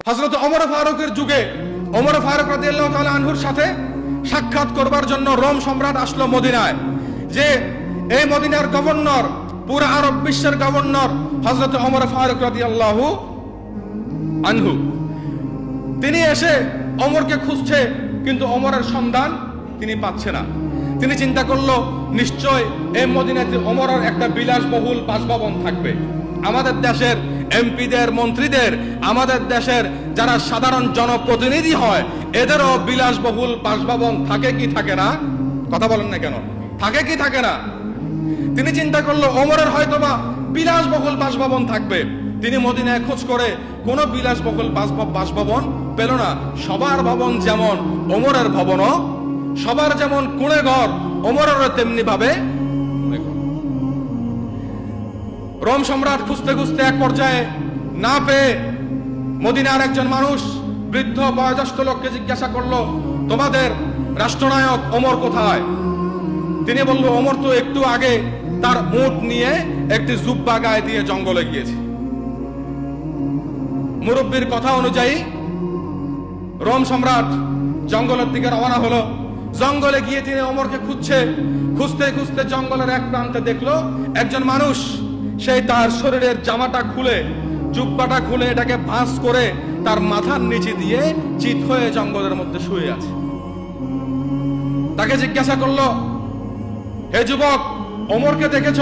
হযরত ওমর ফারুকের যুগে ওমর ফারুক রাদিয়াল্লাহু তাআলা আনহুর সাথে সাক্ষাৎ করবার জন্য রোম সম্রাট আসলো মদিনায়। যে এই মদিনার গভর্নর, পুরো আরব বিশ্বের গভর্নর হযরত ওমর ফারুক রাদিয়াল্লাহু আনহু। তিনি এসে ওমরকে খুঁজছে, কিন্তু ওমরের সন্ধান তিনি পাচ্ছে না। তিনি চিন্তা করলো, নিশ্চয় এই মদিনাতে ওমরের একটা বিলাসবহুল বাসভবন থাকবে। আমাদের দেশের এমপিদের, মন্ত্রীদের, আমাদের দেশের যারা সাধারণ জনপ্রতিনিধি হয়, এদেরও বিলাসবহুল বাসভবন থাকে কি থাকে না? কথা বলেন না কেন? থাকে কি থাকে না? তিনি চিন্তা করলো ওমরের হয়তোবা বিলাসবহুল বাসভবন থাকবে। তিনি মদিনায় খোঁজ করে কোনো বিলাসবহুল বাসভবন পেল না। সবার ভবন যেমন ওমরের ভবনও, সবার যেমন কুঁড়ে ঘর ওমরেরও তেমনি ভাবে। রোম সম্রাট খুঁজতে খুঁজতে এক পর্যায়ে না পেয়ে মদিনার একজন মানুষ, বৃদ্ধ বয়োজ্যেষ্ঠ লোককে জিজ্ঞাসা করলো, তোমাদের রাষ্ট্রনায়ক ওমর কোথায়? তিনি বলল, ওমর তো একটু আগে তার উট নিয়ে একটি জুব্বা গায়ে দিয়ে জঙ্গলে গিয়েছে। মুরব্বীর কথা অনুযায়ী রোম সম্রাট জঙ্গলের দিকে রওনা হলো। জঙ্গলে গিয়ে তিনি ওমরকে খুঁজতে খুঁজতে জঙ্গলের এক প্রান্তে দেখলো একজন মানুষ, সেই তার শরীরের জামাটা খুলে, জুব্বাটা খুলে এটাকে ভাঁজ করে তার মাথার নিচে দিয়ে চিত হয়ে জঙ্গলের মধ্যে শুয়ে আছে। তাকে জিজ্ঞাসা করলো, হে যুবক, ওমরকে দেখেছ?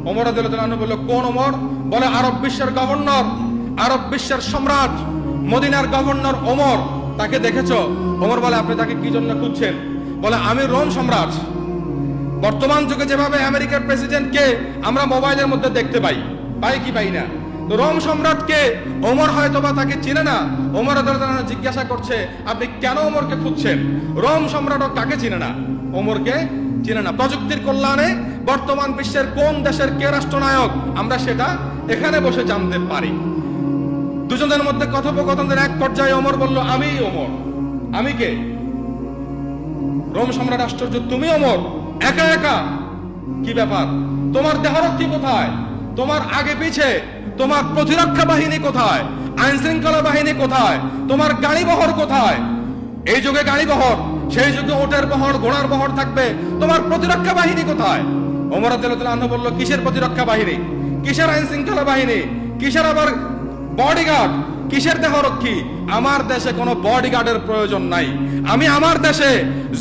ওমর রাদিয়াল্লাহু আনহু বলল, কোন ওমর? বলে, আরব বিশ্বের গভর্নর, আরব বিশ্বের সম্রাট, মদিনার গভর্নর ওমর। তাকে দেখেছ? ওমর বলে, আপনি তাকে কি জন্য খুঁজছেন? বলে, আমি রোম সম্রাট। বর্তমান যুগে যেভাবে আমেরিকার প্রেসিডেন্টকে আমরা মোবাইলের মধ্যে দেখতে পাই কি পাই না, তো রোম সম্রাটকে ওমর হয়তোবা তাকে চিনে না। ওমর রাদিয়াল্লাহু আনহু জিজ্ঞাসা করছে, আপনি কেন ওমরকে খুঁজছেন? রোম সম্রাটও কাকে চিনে না? ওমরকে চিনে না। প্রযুক্তির কল্যাণে বর্তমান বিশ্বের কোন দেশের কে রাষ্ট্রনায়ক আমরা সেটা এখানে বসে জানতে পারি। দুজনের মধ্যে কথোপকথনের এক পর্যায়ে ওমর বলল, আমি ওমর। আমি কে? রোম সম্রাট আশ্চর্য, তুমি ওমর? একা একা? কি ব্যাপার? তোমার দেহরক্ষী কোথায়? তোমার আগে পিছে তোমার প্রতিরক্ষা বাহিনী কোথায়? আইন শৃঙ্খলা বাহিনী কোথায়? তোমার গাড়ি বহর কোথায়? এই যুগে গাড়ি বহর, সেই যুগে ওটের বহর, ঘোড়ার বহর থাকবে। তোমার প্রতিরক্ষা বাহিনী কোথায়? ওমর রাদিয়াল্লাহু আনহু বলল, কিসের প্রতিরক্ষা বাহিনী? কিসের আইন শৃঙ্খলা বাহিনী? কিসের আবার বডিগার্ড? কিসের দেহরক্ষী? আমার দেশে কোনো বডিগার্ডের প্রয়োজন নাই। আমি আমার দেশে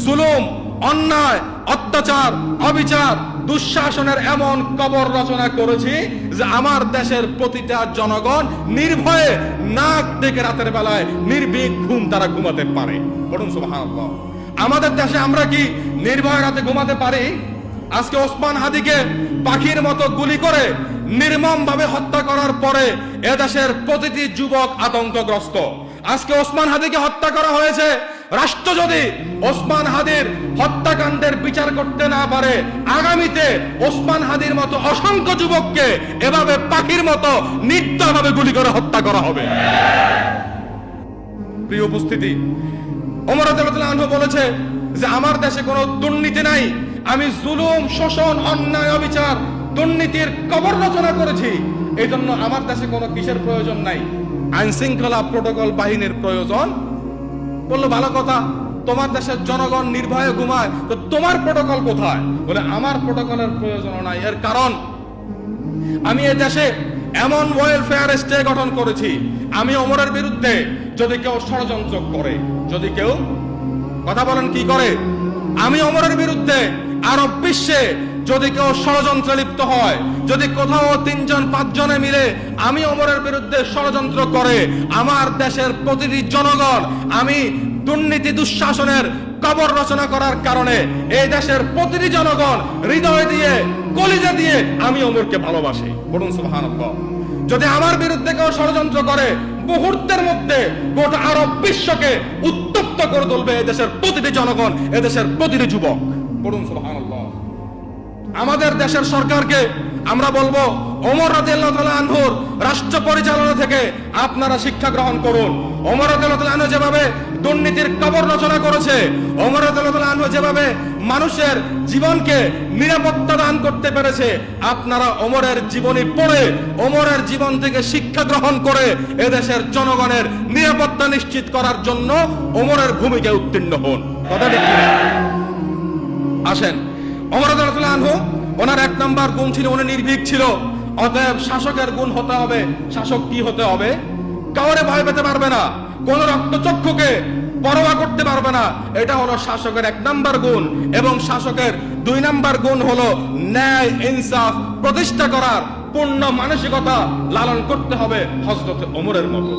জুলুম, অন্যায়, অত্যাচার, অবিচার, দুঃশাসনের এমন কবর রচনা করেছি যে আমার দেশের প্রতিটা জনগণ নির্ভয়ে নাক ডেকে রাতের বেলায় নির্ভীক ঘুম তারা ঘুমাতে পারে। বলুন সুবহানাল্লাহ। আমাদের দেশে আমরা কি নির্ভয় রাতে ঘুমাতে পারি? আজকে ওসমান হাদিকে পাখির মতো গুলি করে নির্মম ভাবে হত্যা করার পরে এদেশের প্রতিটি যুবক আতঙ্কগ্রস্ত। আজকে ওসমান হাদিকে হত্যা করা হয়েছে। রাষ্ট্র যদি ওসমান হাদির হত্যাকাণ্ডের বিচার করতে না পারে, আগামীতে ওসমান হাদির মতো অসংখ্য যুবককে এভাবে পাখির মতো নির্দয়ভাবে গুলি করে হত্যা করা হবে। প্রিয় উপস্থিতি, ওমর রাদিয়াল্লাহু আনহু বলেছে যে আমার দেশে কোনো দুর্নীতি নাই। আমি জুলুম, শোষণ, অন্যায়, অবিচার, দুর্নীতির কবর রচনা করেছি। এই জন্য আমার দেশে কোনো কিসের প্রয়োজন নাই? আইন শৃঙ্খলা প্রটোকল বাহিনীর প্রয়োজন। বললো, ভালো কথা, তোমার দেশের জনগণ নির্ভয়ে ঘুমায়, তো তোমার প্রটোকল কোথায়? বলে, আমার প্রটোকলের প্রয়োজন নাই। এর কারণ, আমি এ দেশে এমন ওয়েলফেয়ার স্টে গঠন করেছি, আমি ওমরের বিরুদ্ধে যদি কেউ ষড়যন্ত্র করে, যদি কেউ, কথা বলেন, কি করে? আমি ওমরের বিরুদ্ধে আরব বিশ্বে যদি কেউ ষড়যন্ত্রে লিপ্ত হয়, যদি কোথাও 3 জন 5 জনে মিলে আমি ওমরের বিরুদ্ধে ষড়যন্ত্র করে, আমার দেশের প্রতিটি জনগণ, আমি দুর্নীতি, দুঃশাসনের কবর রচনা করার কারণে এই দেশের প্রতিটি জনগণ হৃদয় দিয়ে, কলিজা দিয়ে আমি ওমরকে ভালোবাসি। বলুন সুবহানাল্লাহ। যদি আমার বিরুদ্ধে কেউ ষড়যন্ত্র করে, মুহূর্তের মধ্যে গোটা আরব বিশ্বকে উত্তপ্ত করে তুলবে এদেশের প্রতিটি জনগণ, এদেশের প্রতিটি যুবক। বলুন সুবহানাল্লাহ। আমাদের দেশের সরকারকে আমরা বলবো, ওমর রাদিয়াল্লাহু তাআলা আনহুর রাষ্ট্র পরিচালনা থেকে আপনারা শিক্ষা গ্রহণ করুন। ওমর রাদিয়াল্লাহু তাআলা আনহু যেভাবে দুর্নীতির কবর রচনা করেছে, ওমর রাদিয়াল্লাহু তাআলা আনহু যেভাবে মানুষের জীবনকে নিরাপত্তা দান করতে পেরেছে, আপনারা ওমরের জীবনী পড়ে ওমরের জীবন থেকে শিক্ষা গ্রহণ করে এদেশের জনগণের নিরাপত্তা নিশ্চিত করার জন্য ওমরের ভূমিকায় উত্তীর্ণ হন। কথা ঠিক কিনা? আসেন, ওমর রাদিয়াল্লাহু তাআলা আনহু, ওনার এক নাম্বার গুণ ছিল উনি নির্ভীক ছিল। অতএব শাসকের গুণ হতে হবে, শাসক কি হতে হবে? কাউরে ভয় পেতে পারবে না, কোন রক্তচক্ষুকে পরোয়া করতে পারবে না। এটা হলো শাসকের এক নাম্বার গুণ। এবং শাসকের 2 নাম্বার গুণ হলো ন্যায় ইনসাফ প্রতিষ্ঠা করার পূর্ণ মানসিকতা লালন করতে হবে হযরত ওমরের মতো।